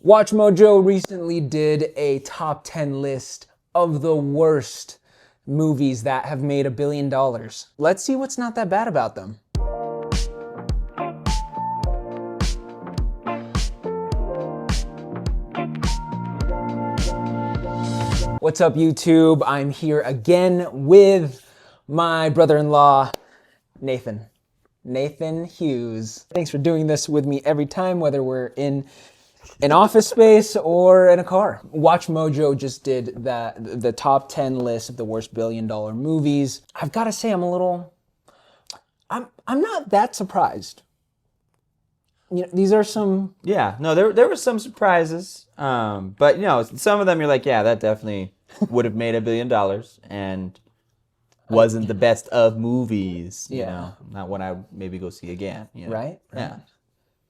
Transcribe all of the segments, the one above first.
WatchMojo recently did a top 10 list of the worst movies that have made $1 billion. Let's see what's not that bad about them. What's up, YouTube? I'm here again with my brother-in-law, Nathan Hughes. Thanks for doing this with me every time, whether we're in an office space or in a car. WatchMojo just did the top 10 list of the worst $1 billion movies. I've got to say, I'm not that surprised. You know, these are some... Yeah, no, there were some surprises, but you know, some of them you're like, yeah, that definitely would have made $1 billion and wasn't the best of movies. You know, not one I maybe go see again. You know? Right? Yeah.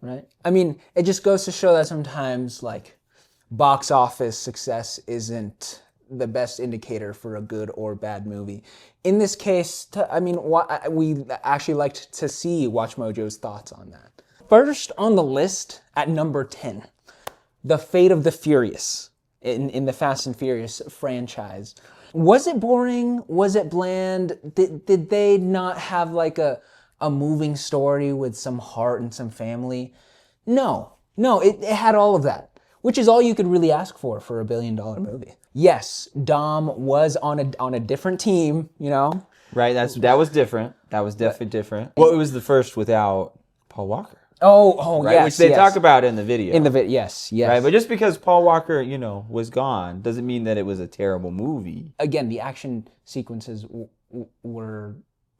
Right. I mean, it just goes to show that sometimes, like, box office success isn't the best indicator for a good or bad movie. In this case, we actually liked to see WatchMojo's thoughts on that. First on the list, at number 10, The Fate of the Furious in the Fast and Furious franchise. Was it boring? Was it bland? Did they not have like a moving story with some heart and some family? No, it had all of that, which is all you could really ask for a $1 billion movie. Yes, Dom was on a different team, you know? Right, that was different. That was definitely different. Well, it was the first without Paul Walker. Oh, right? Yes. Which they talk about in the video. Yes. Right, but just because Paul Walker, you know, was gone, doesn't mean that it was a terrible movie. Again, the action sequences were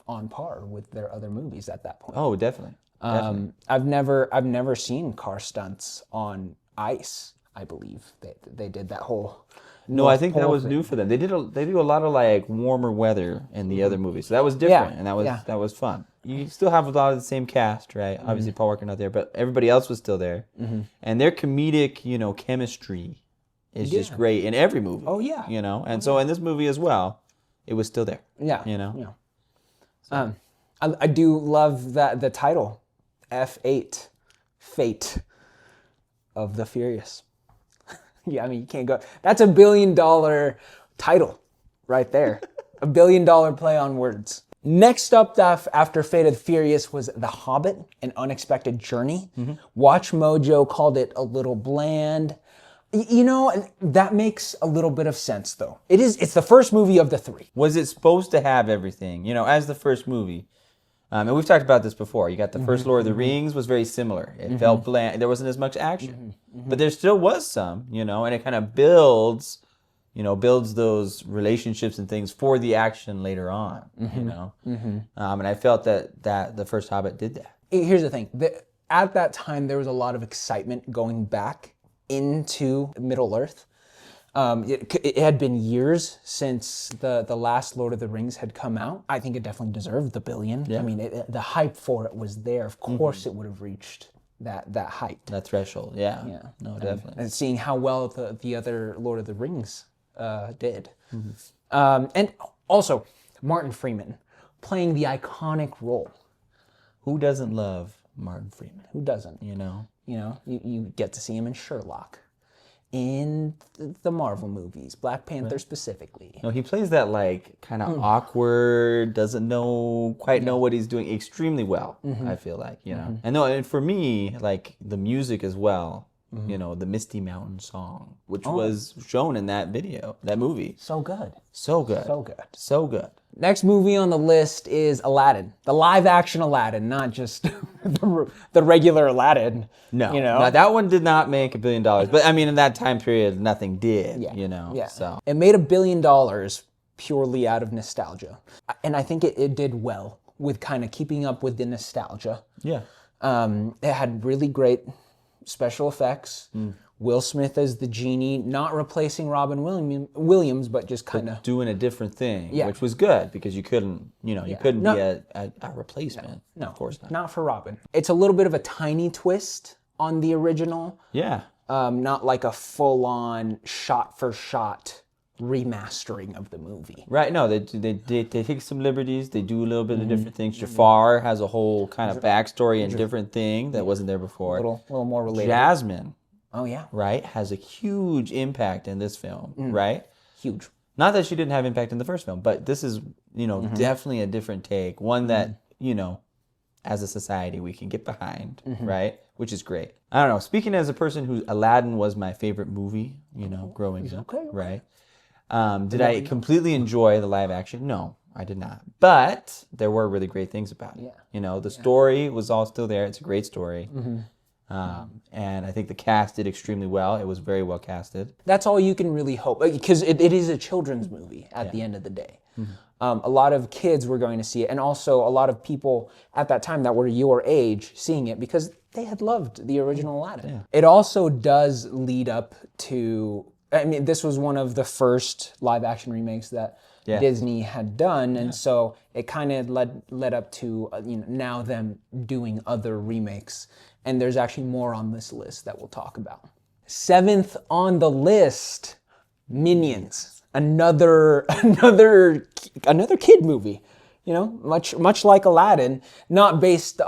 on par with their other movies at that point. Oh, definitely. I've never seen car stunts on ice. I believe they did that whole. No, I think that was new for them. They do a lot of like warmer weather in the other movies, so that was different, and that was fun. You still have a lot of the same cast, right? Obviously, Paul Walker not there, but everybody else was still there, and their comedic, you know, chemistry is just great in every movie. Oh yeah, you know, and so in this movie as well, it was still there. Yeah, you know. Yeah. So. I do love that the title, F8, Fate of the Furious. Yeah, I mean, you can't go. That's $1 billion title right there. $1 billion play on words. Next up after Fate of the Furious was The Hobbit, An Unexpected Journey. WatchMojo called it a little bland. You know, that makes a little bit of sense, though. It's the first movie of the three. Was it supposed to have everything? You know, as the first movie. And we've talked about this before. You got the first Lord of the Rings was very similar. It felt bland. There wasn't as much action. But there still was some, you know, and it kind of builds those relationships and things for the action later on, you know. And I felt that the first Hobbit did that. Here's the thing. At that time, there was a lot of excitement going back into Middle-earth. It had been years since the last Lord of the Rings had come out. I think it definitely deserved the $1 billion. Yeah. I mean, the hype for it was there. Of course, it would have reached that height. That threshold, yeah. No, definitely. And seeing how well the other Lord of the Rings did. And also, Martin Freeman playing the iconic role. Who doesn't love Martin Freeman? Who doesn't? You know? You get to see him in Sherlock. In the Marvel movies, Black Panther specifically. No, he plays that like kind of awkward, doesn't quite know what he's doing extremely well. I feel like, you know, and for me, like the music as well. You know, the Misty Mountain song, which was shown in that movie. So good. Next movie on the list is Aladdin, the live-action Aladdin, not just the regular Aladdin. No, you know? No, that one did not make $1 billion. But I mean, in that time period, nothing did. You know, so it made $1 billion purely out of nostalgia, and I think it did well with kind of keeping up with the nostalgia. Yeah, it had really great special effects. Will Smith as the genie, not replacing Robin Williams, but just kind of doing a different thing, which was good because you couldn't be a replacement. No, of course not. Not for Robin. It's a little bit of a tiny twist on the original. Yeah. Not like a full-on shot-for-shot remastering of the movie. Right. No, they take some liberties. They do a little bit of different things. Jafar has a whole kind of backstory and different thing that wasn't there before. A little more related. Jasmine Oh yeah, right, has a huge impact in this film, right? huge. Not that she didn't have impact in the first film, but this is, definitely a different take. One that, as a society we can get behind, right? Which is great. I don't know. Speaking as a person who Aladdin was my favorite movie, growing up, okay. right? Did I completely enjoy the live action? No, I did not. But there were really great things about it. Yeah. The story was all still there. It's a great story. And I think the cast did extremely well. It was very well casted. That's all you can really hope, because it is a children's movie at the end of the day. A lot of kids were going to see it, and also a lot of people at that time that were your age seeing it because they had loved the original Aladdin. Yeah. It also does lead up to, I mean, this was one of the first live action remakes that Disney had done, and so it kind of led up to now them doing other remakes, and there's actually more on this list that we'll talk about. 7th on the list, Minions. Another kid movie, much like Aladdin, not based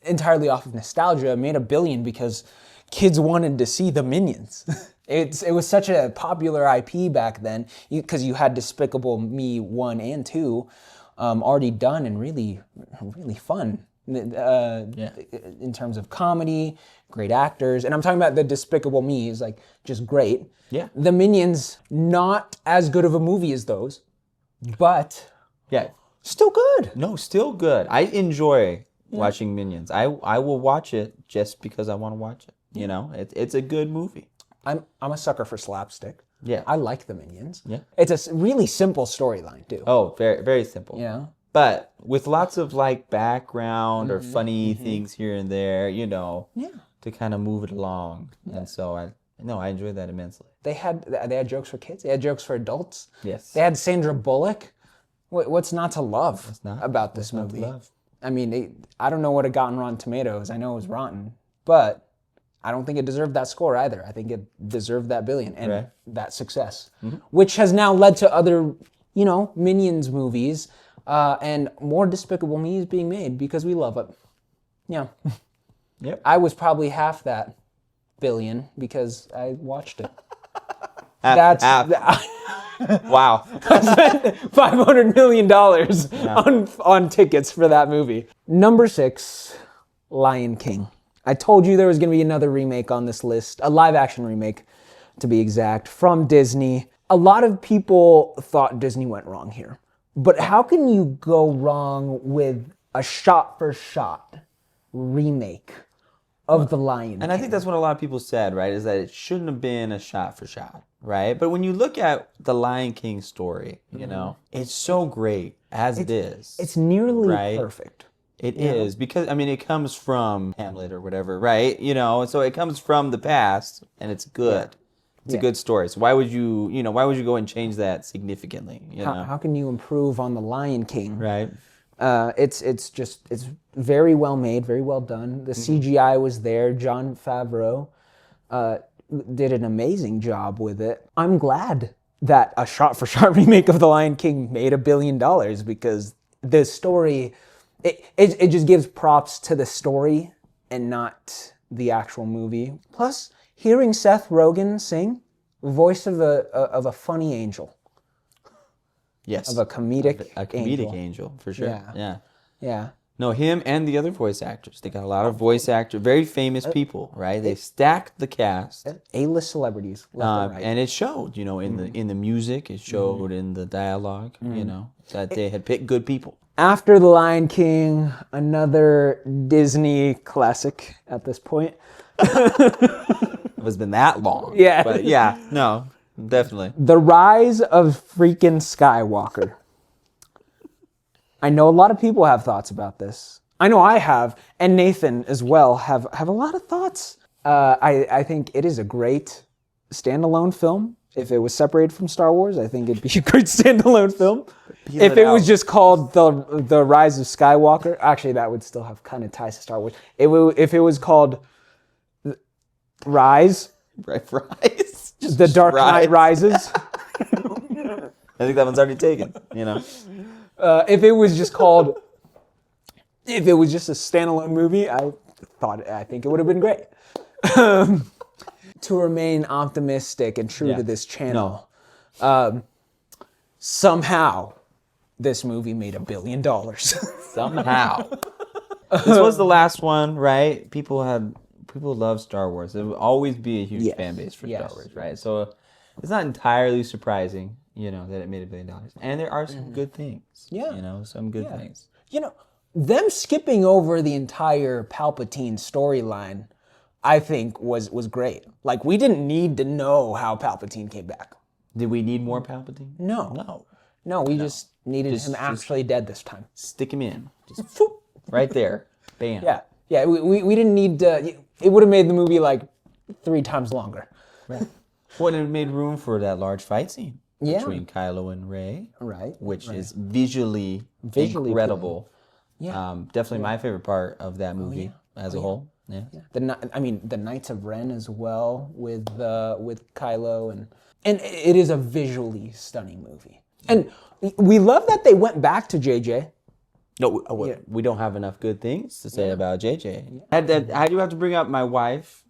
entirely off of nostalgia. It made $1 billion because kids wanted to see the Minions. It was such a popular IP back then because you had Despicable Me 1 and 2 already done and really, really fun. In terms of comedy, great actors, and I'm talking about the Despicable Me is like just great. Yeah. The Minions, not as good of a movie as those, but still good. No, still good. I enjoy watching Minions. I will watch it just because I want to watch it. It's a good movie. I'm a sucker for slapstick. Yeah. I like the Minions. Yeah. It's a really simple storyline too. Oh, very, very simple. Yeah. But with lots of background or funny things here and there, to kind of move it along. Yeah. And so I enjoyed that immensely. They had jokes for kids. They had jokes for adults. Yes. They had Sandra Bullock. What's not to love about this movie? I mean, I don't know what it got on Rotten Tomatoes. I know it was rotten, but I don't think it deserved that score either. I think it deserved that $1 billion and that success, which has now led to other, Minions movies. And more Despicable Me is being made because we love it. Yeah. Yep. I was probably half that $1 billion because I watched it. Half. Wow. I spent $500 million on tickets for that movie. Number 6, Lion King. I told you there was going to be another remake on this list, a live action remake to be exact, from Disney. A lot of people thought Disney went wrong here. But how can you go wrong with a shot-for-shot remake of The Lion King? And I think that's what a lot of people said, right, is that it shouldn't have been a shot-for-shot, right? But when you look at The Lion King story, it's so great as it is. It's nearly perfect. It is, because, it comes from Hamlet or whatever, right? So it comes from the past, and it's good. It's a good story. So why would you go and change that significantly? How can you improve on The Lion King? Right. It's very well made, very well done. The CGI was there. Jon Favreau did an amazing job with it. I'm glad that a shot-for-shot remake of The Lion King made $1 billion because the story, it just gives props to the story and not the actual movie. Plus, hearing Seth Rogen sing, voice of a funny angel. Yes. Of a comedic angel, for sure. Yeah. No, him and the other voice actors. They got a lot of voice actors, very famous people, right? They stacked the cast. A-list celebrities, left and right. And it showed, in the music, it showed in the dialogue, that they had picked good people. After The Lion King, another Disney classic at this point. It's been that long. Yeah. But no, definitely. The Rise of freaking Skywalker. I know a lot of people have thoughts about this. I know I have, and Nathan as well have a lot of thoughts. I think it is a great standalone film. If it was separated from Star Wars, I think it'd be a great standalone film. If it was just called the Rise of Skywalker, actually that would still have kind of ties to Star Wars. If it was called Rise. Rise. The Dark Knight Rises. I think that one's already taken, If it was just a standalone movie, I think it would have been great. to remain optimistic and true to this channel, No. somehow this movie made $1 billion. Somehow. This was the last one, right? People love Star Wars. There will always be a huge fan base for Star Wars, right? So it's not entirely surprising, that it made $1 billion. And there are some good things. Yeah. Some good things. Them skipping over the entire Palpatine storyline, I think was great. Like, we didn't need to know how Palpatine came back. Did we need more Palpatine? No, we just needed him actually dead this time. Stick him in. Just right there. Bam. Yeah, we didn't need to, it would have made the movie like 3 times longer. Right. Well, it made room for that large fight scene between Kylo and Rey. Right. Which is visually incredible. Yeah. Definitely my favorite part of that movie as a whole. Yeah. The Knights of Ren as well with Kylo and it is a visually stunning movie. And we love that they went back to JJ. No, we don't have enough good things to say about JJ. I do have to bring up my wife.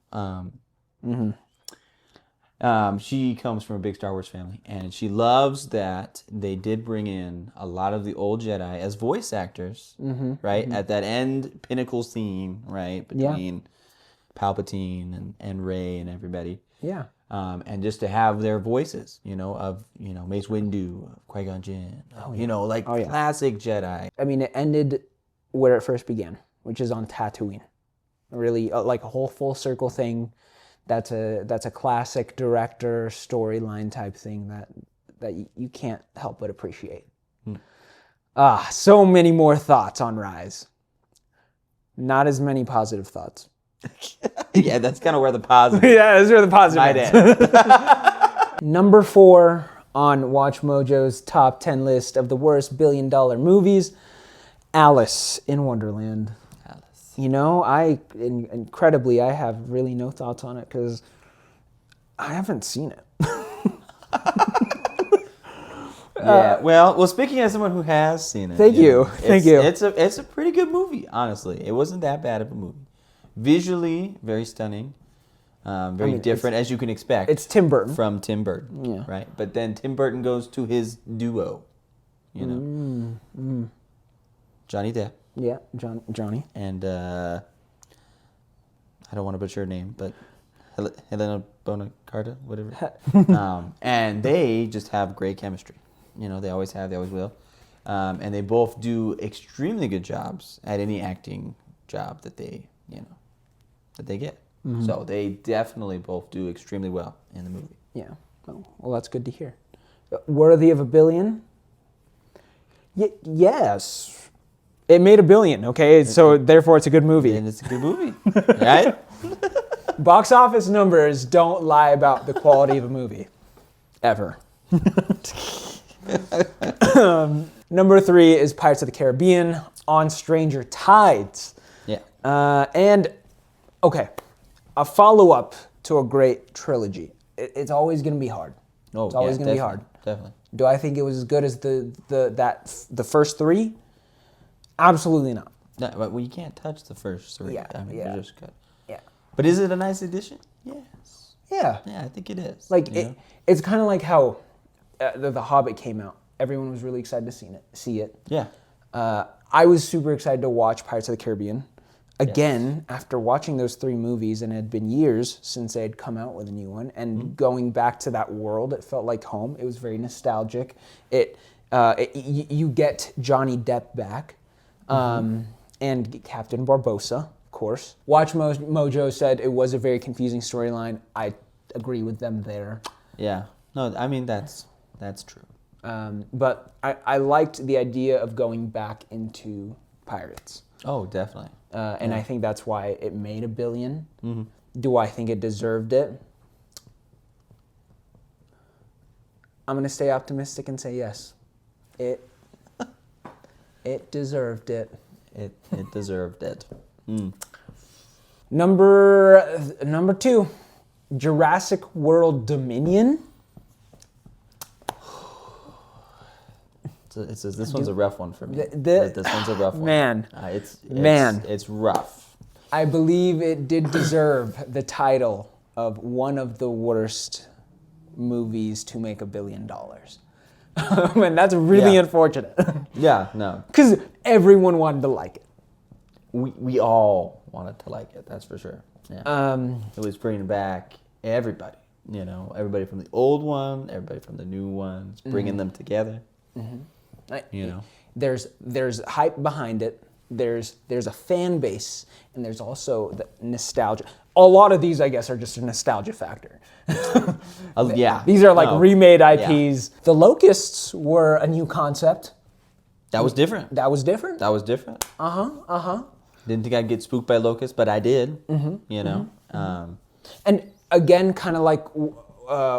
She comes from a big Star Wars family, and she loves that they did bring in a lot of the old Jedi as voice actors, right? At that end pinnacle scene, right, between Palpatine and Rey and everybody. Yeah. And just to have their voices, of Mace Windu, Qui-Gon Jinn, classic Jedi. I mean, it ended where it first began, which is on Tatooine. Really, like a whole full circle thing. That's a classic director storyline type thing that you can't help but appreciate. So many more thoughts on Rise. Not as many positive thoughts. Yeah, that's kind of where the positive. Yeah, that's where the positive is. Number 4 on WatchMojo's top 10 list of the worst $1 billion movies, Alice in Wonderland. Alice. Incredibly, I have really no thoughts on it because I haven't seen it. Yeah. Well. Speaking as someone who has seen it, thank you. It's a pretty good movie. Honestly, it wasn't that bad of a movie. Visually, very stunning, very different as you can expect. It's Tim Burton. From Tim Burton, right? But then Tim Burton goes to his duo, Johnny Depp. Yeah, Johnny. And I don't want to butcher her name, but Helena Bonham Carter, whatever. And they just have great chemistry. They always have, they always will. And they both do extremely good jobs at any acting job that they get. So they definitely both do extremely well in the movie. Yeah. Well, that's good to hear. Worthy of $1 billion? Yes. It made $1 billion, okay? So therefore it's a good movie. And it's a good movie, right? Box office numbers don't lie about the quality of a movie. Ever. Number 3 is Pirates of the Caribbean on Stranger Tides. Yeah. A follow-up to a great trilogy. It's always going to be hard. Oh, it's always going to be hard. Definitely. Do I think it was as good as the first 3? Absolutely not. No, but you can't touch the first 3. Yeah, they're just good. Yeah. But is it a nice addition? Yes. Yeah. Yeah, I think it is. Like it's kind of like how the Hobbit came out. Everyone was really excited to see it. Yeah. I was super excited to watch Pirates of the Caribbean. Again, after watching those 3 movies, and it had been years since they had come out with a new one, and going back to that world, it felt like home. It was very nostalgic. You get Johnny Depp back, and Captain Barbossa, of course. WatchMojo said it was a very confusing storyline. I agree with them there. Yeah. No, I mean that's true. But I liked the idea of going back into pirates. Oh, definitely. And I think that's why it made $1 billion. Do I think it deserved it? I'm going to stay optimistic and say yes. It deserved it. It deserved it. Number 2, Jurassic World Dominion. This one's a rough one for me. This one's a rough one. Man. It's rough. I believe it did deserve the title of one of the worst movies to make $1 billion. And that's really unfortunate. Yeah, no. Because everyone wanted to like it. We all wanted to like it, that's for sure. Yeah. It was bringing back everybody, you know, everybody from the old one, everybody from the new ones, bringing them together. You know, there's hype behind it. There's a fan base, and there's also the nostalgia. A lot of these, I guess, are just a nostalgia factor. Yeah. These are like remade IPs. Yeah. The Locusts were a new concept. That was different. That was different. Didn't think I'd get spooked by locusts, but I did. You know. And again, kind of like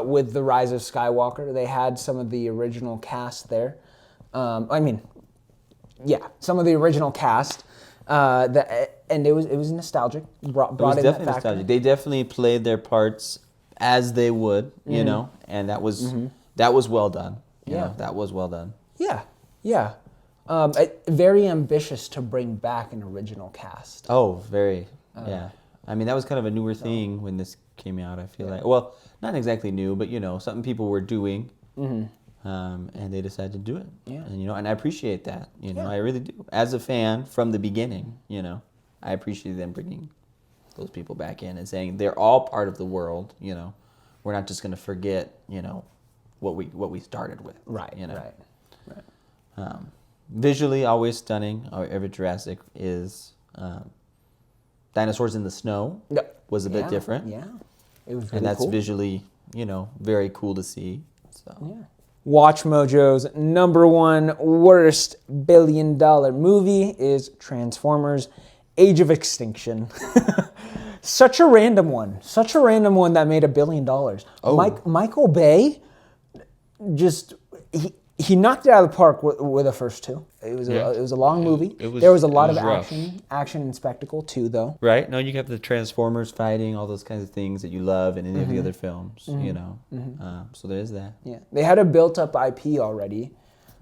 with the Rise of Skywalker, they had some of the original cast there. Some of the original cast. And it was nostalgic. Brought It was in definitely that factor. nostalgic. They definitely played their parts as they would, you know, and that was well done. You know, that was well done. Yeah. Very ambitious to bring back an original cast. Oh, very. Yeah. I mean, that was kind of a newer thing when this came out, I feel like. Well, not exactly new, but, you know, something people were doing. And they decided to do it. Yeah. And, you know, and I appreciate that. You know, I really do. As a fan from the beginning, you know, I appreciate them bringing those people back in and saying they're all part of the world, you know. We're not just going to forget, you know, what we started with. Right, you know? right. Visually, always stunning. Every Jurassic is Dinosaurs in the Snow was a bit different. Yeah, it was really and that's cool. visually, you know, very cool to see. So. Yeah. WatchMojo's #1 worst $1 billion movie is Transformers: Age of Extinction. Such a random one that made $1 billion. Oh. Michael Bay, just he knocked it out of the park with the first two. It was a long movie. There was a lot of action and spectacle too, though. Right? No, you have the Transformers fighting, all those kinds of things that you love in any of the other films, you know. So there's that. Yeah, they had a built-up IP already.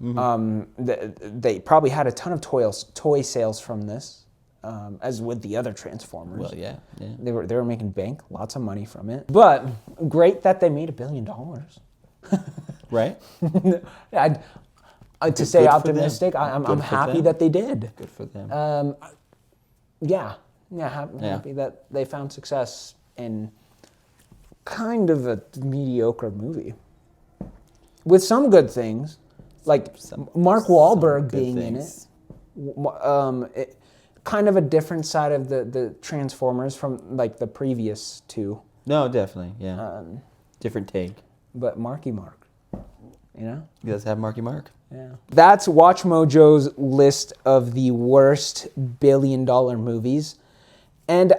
They probably had a ton of toy sales from this, as with the other Transformers. Well, yeah. They were making bank, lots of money from it. But great that they made $1 billion. Right? To stay optimistic, I'm happy that they did. Good for them. Happy that they found success in kind of a mediocre movie. With some good things, like Mark Wahlberg being in it. Kind of a different side of the Transformers from like the previous two. No, definitely, yeah. Different take. But Marky Mark, you know? You guys have Marky Mark? Yeah. That's WatchMojo's list of the worst $1 billion movies, and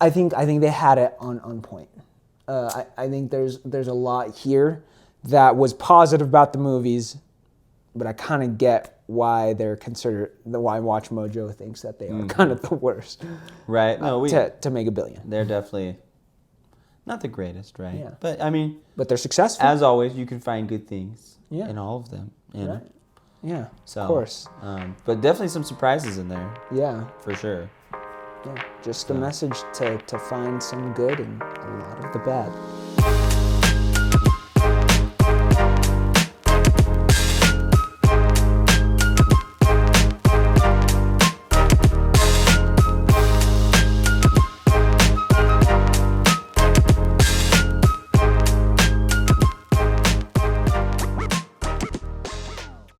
I think they had it on point. I think there's a lot here that was positive about the movies, but I kind of get why why WatchMojo thinks that they are kind of the worst. Right. No, to make $1 billion. They're definitely not the greatest, right? Yeah. But I mean, but they're successful. As always, you can find good things Yeah. in all of them. You know? Right. Yeah. So, of course. But definitely some surprises in there. Yeah. For sure. Yeah. Just a message to find some good and a lot of the bad.